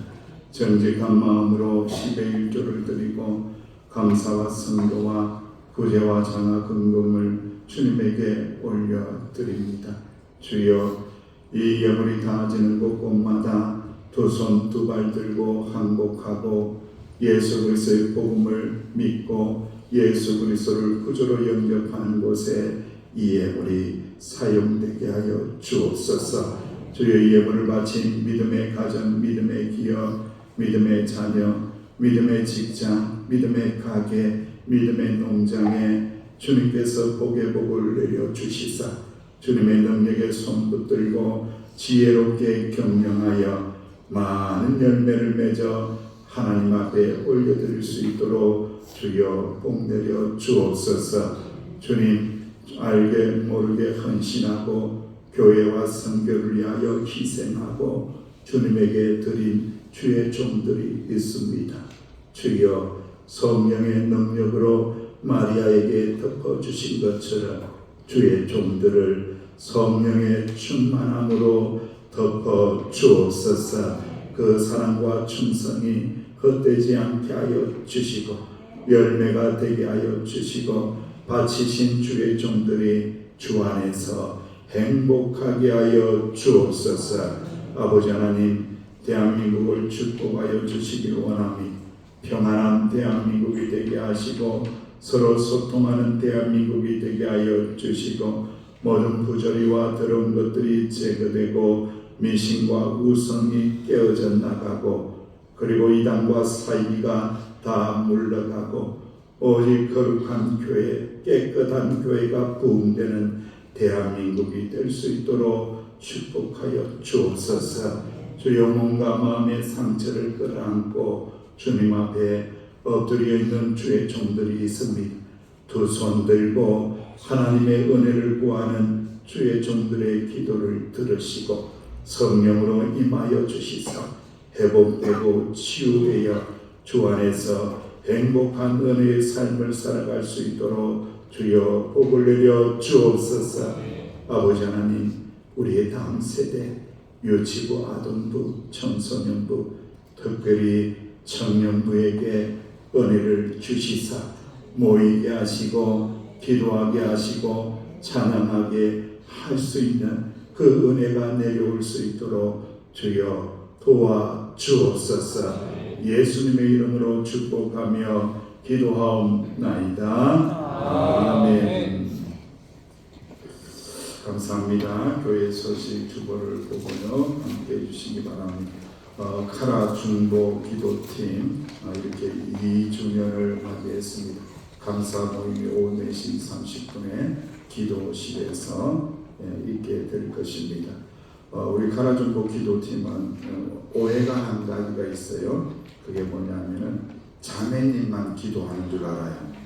정직한 마음으로 10의 1조를 드리고 감사와 성도와 구제와 장화 금금을 주님에게 올려드립니다. 주여, 이 예물이 닿아지는 곳곳마다 두 손 두 발 들고 항복하고 예수 그리스도의 복음을 믿고 예수 그리스도를 구주로 영접하는 곳에 이 예물이 사용되게 하여 주옵소서. 주여, 이 예물을 바친 믿음의 가정, 믿음의 기업, 믿음의 자녀, 믿음의 직장, 믿음의 가게, 믿음의 농장에 주님께서 복의 복을 내려 주시사 주님의 능력에 손 붙들고 지혜롭게 경영하여 많은 열매를 맺어 하나님 앞에 올려드릴 수 있도록 주여 복 내려 주옵소서. 주님, 알게 모르게 헌신하고 교회와 선교를 위하여 희생하고 주님에게 드린 주의 종들이 있습니다. 주여, 성령의 능력으로 마리아에게 덮어주신 것처럼 주의 종들을 성령의 충만함으로 덮어 주옵소서. 그 사랑과 충성이 헛되지 않게 하여 주시고 열매가 되게 하여 주시고 바치신 주의 종들이 주 안에서 행복하게 하여 주옵소서. 아버지 하나님, 대한민국을 축복하여 주시기를 원하니 평안한 대한민국이 되게 하시고 서로 소통하는 대한민국이 되게 하여 주시고 모든 부조리와 더러운 것들이 제거되고 미신과 우성이 깨어져 나가고 그리고 이단과 사이비가 다 물러가고 오직 거룩한 교회, 깨끗한 교회가 부흥되는 대한민국이 될 수 있도록 축복하여 주옵소서. 주여, 몸과 마음의 상처를 끌어안고 주님 앞에 엎드려 있는 주의 종들이 있습니다. 두 손 들고 하나님의 은혜를 구하는 주의 종들의 기도를 들으시고 성령으로 임하여 주시사 회복되고 치유되어 주 안에서 행복한 은혜의 삶을 살아갈 수 있도록 주여 복을 내려 주옵소서. 아버지 하나님, 우리의 다음 세대 유치부, 아동부, 청소년부, 특별히 청년부에게 은혜를 주시사 모이게 하시고 기도하게 하시고 찬양하게 할 수 있는 그 은혜가 내려올 수 있도록 주여 도와 주옵소서. 예수님의 이름으로 축복하며 기도하옵나이다. 아멘. 감사합니다. 교회 소식 주보를 보고요 함께 해주시기 바랍니다. 카라 중보 기도팀 이렇게 2주년을 맞이했습니다. 감사 모임이 오후 4시 30분에 기도실에서 있게 될 것입니다. 우리 카라 중보 기도팀은 오해가 한 가지가 있어요. 그게 뭐냐면은 자매님만 기도하는 줄 알아요.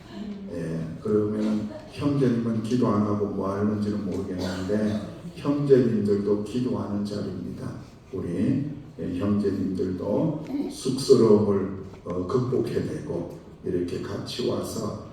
그러면 형제님은 기도 안 하고 뭐 하는지는 모르겠는데 형제님들도 기도하는 자리입니다. 우리 형제님들도 쑥스러움을 극복해내고 이렇게 같이 와서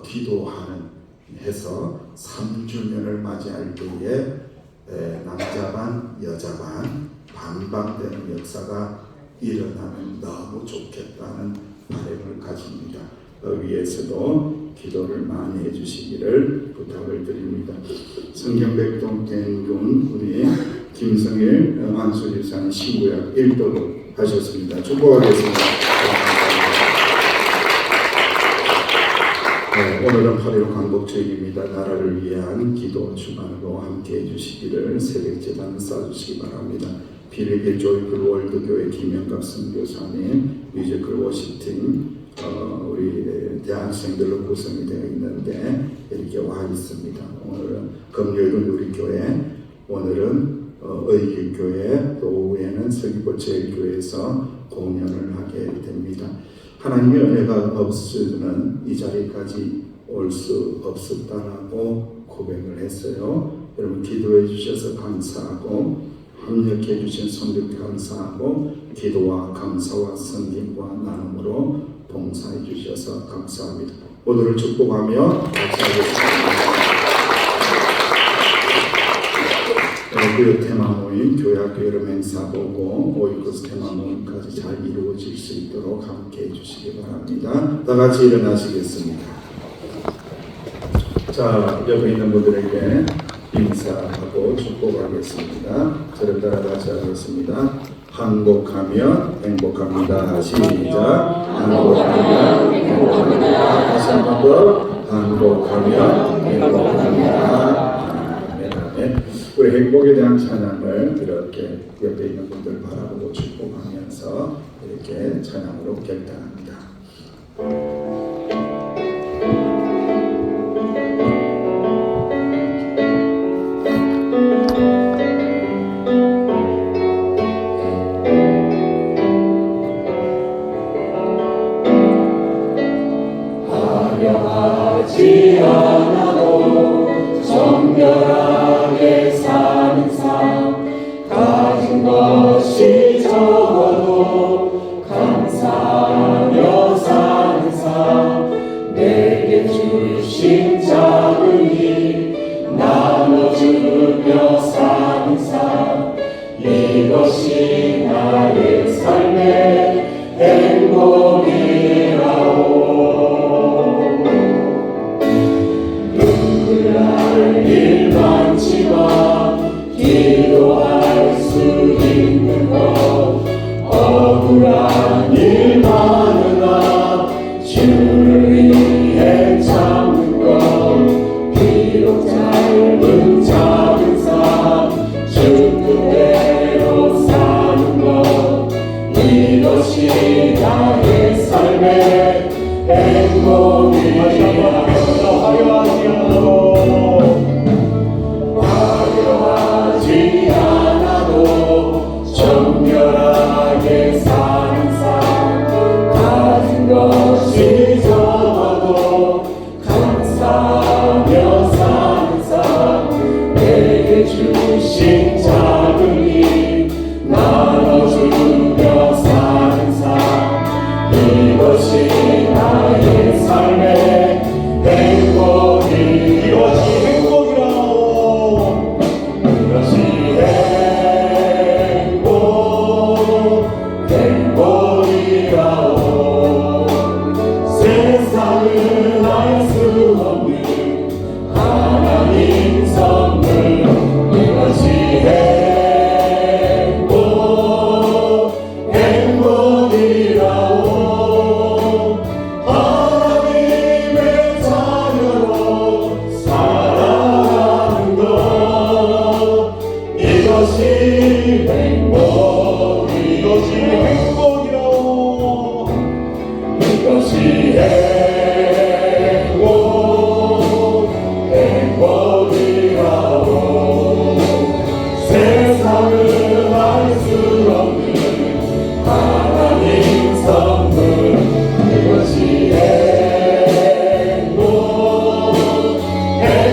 기도하는 해서 3주년을 맞이할 때에 남자 반 여자 반 반반되는 역사가 일어나면 너무 좋겠다는 바람을 가집니다. 위에서도 기도를 많이 해주시기를 부탁을 드립니다. 성경백동 갱군 우리 김성일 안수집사님 신구약 1도를 하셨습니다. 축복하겠습니다. 오늘은 8.15 광복주일입니다. 나라를 위한 기도 주간으로 함께 해주시기를 새벽제단 쌓아주시기 바랍니다. 필리핀 조이풀 월드교회 김영갑 선교사님, 뮤지컬 워십팀 우리 대학생들로 구성이 되어 있는데 이렇게 와 있습니다. 오늘은 금요일은 우리 교회, 오늘은 의길교회, 또 오후에는 서귀포제일교회에서 공연을 하게 됩니다. 하나님의 은혜가 없으면 이 자리까지 올 수 없었다라고 고백을 했어요. 여러분 기도해 주셔서 감사하고 협력해 주신 성도들 감사하고 기도와 감사와 섬김과 나눔으로 봉사해 주셔서 감사합니다. 오늘을 축복하며 같이 하겠습니다. 교회 테마 모임, 교회학교 여름 행사 보고 오이코스 테마 모임까지 잘 이루어질 수 있도록 함께 해주시기 바랍니다. 다 같이 일어나시겠습니다. 자, 옆에 있는 분들에게 인사하고 축복하겠습니다. 저를 따라 같이 하겠습니다. 항복하면 행복합니다. 시작. 항복하면 행복합니다. 다시 한 번 더. 항복하면 행복합니다. 우리 행복에 대한 찬양을 이렇게 옆에 있는 분들 바라보고 축복하면서 이렇게 찬양으로 결단합니다. 하려하지 않아도 정결하게 사는 삶, 가진 것이 적어도 감사하며 사는 삶, 내게 주신 작은 일 나눠주며 사는 삶, 이것이 나의 삶의 행복이라오. 일 많지만 기도할 수 있는 것, 억울한 일 많으나 주를 위해 참는 것, 비록 짧은 작은 삶 주 뜻대로 사는 것, 이것이 나의 삶의 행복이야. 화려하지 않아도 정결하게 사는 삶, 가진 것이 적어도 감사하며 사는 삶, 내게 주신 작은 일 나눠주며 사는 삶, 이것이 나의 삶의 행복이. 이것이 행복이라오. 이것이 행복이라오. 세상은 알 수 없는 하나님 선물, 이것이 행복이라오. 세상을 알 수 없는 하나님 선물, 이것이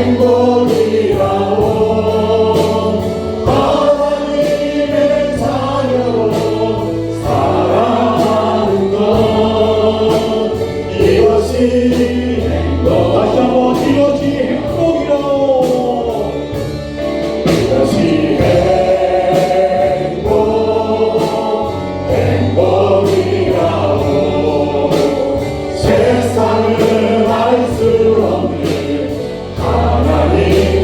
행복이라오. 하나님의 자녀로 살아가는 것, 이것이 행복. 다시 한번 이것이 행복이라오. 이것이 행복이라오. 세상을 알 수 없는 하나님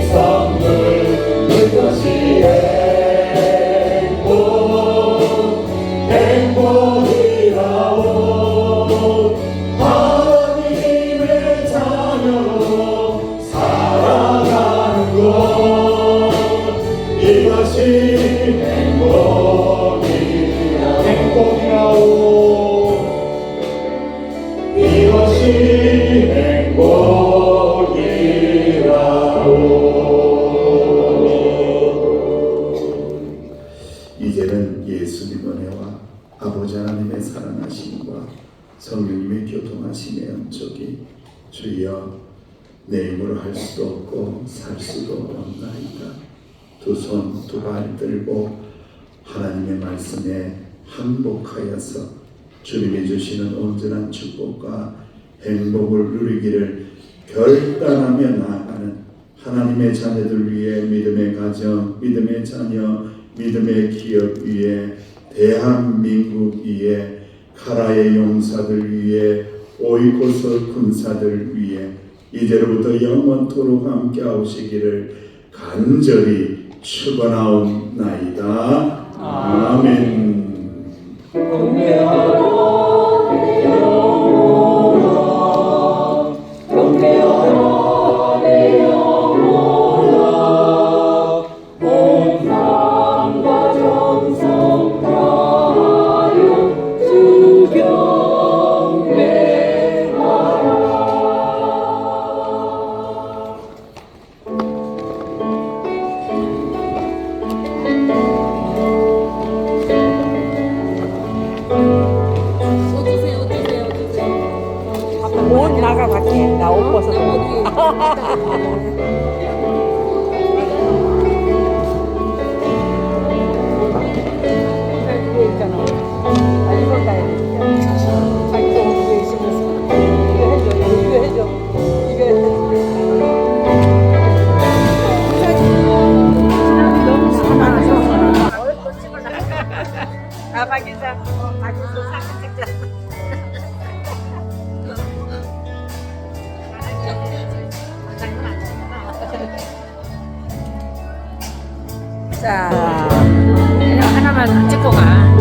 선물, 이것이 행복이라오. 하나님의 자녀로 살아가는 것, 이것이 행복이라오. 이것이 행복이라오. 이제는 예수님 은혜와 아버지 하나님의 사랑하심과 성령님의 교통하심의 은총이 주여 내 힘으로 할 수도 없고 살 수도 없나이다. 두 손 두 발 들고 하나님의 말씀에 항복하여서 주님이 주시는 온전한 축복과 행복을 누리기를 결단하며 나아가는 하나님의 자녀들 위해 믿음의 가정, 믿음의 자녀, 믿음의 기업 위에 대한민국 위에 카라의 용사들 위에 오이코스 군사들 위에 이제로부터 영원토록 함께 하시기를 간절히 축원하옵나이다. 아멘. 옷 나가 밖에 나 옷 벗어서 이게 있잖아. 아 이걸 가야 돼. 자기도 옷 있으면서 이거 해줘. 이거 너무 사랑하셔서 아 박이자 박이도 사진 찍자. 자, 하나만 찍고 가.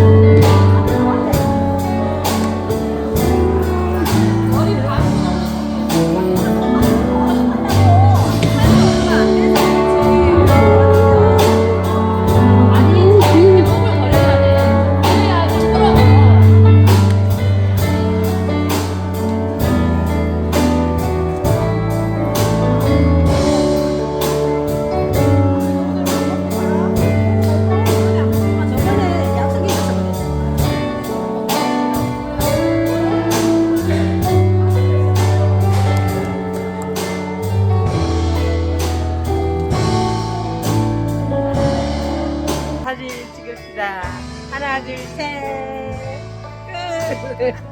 사진 찍읍시다. 하나, 둘, 셋. 끝.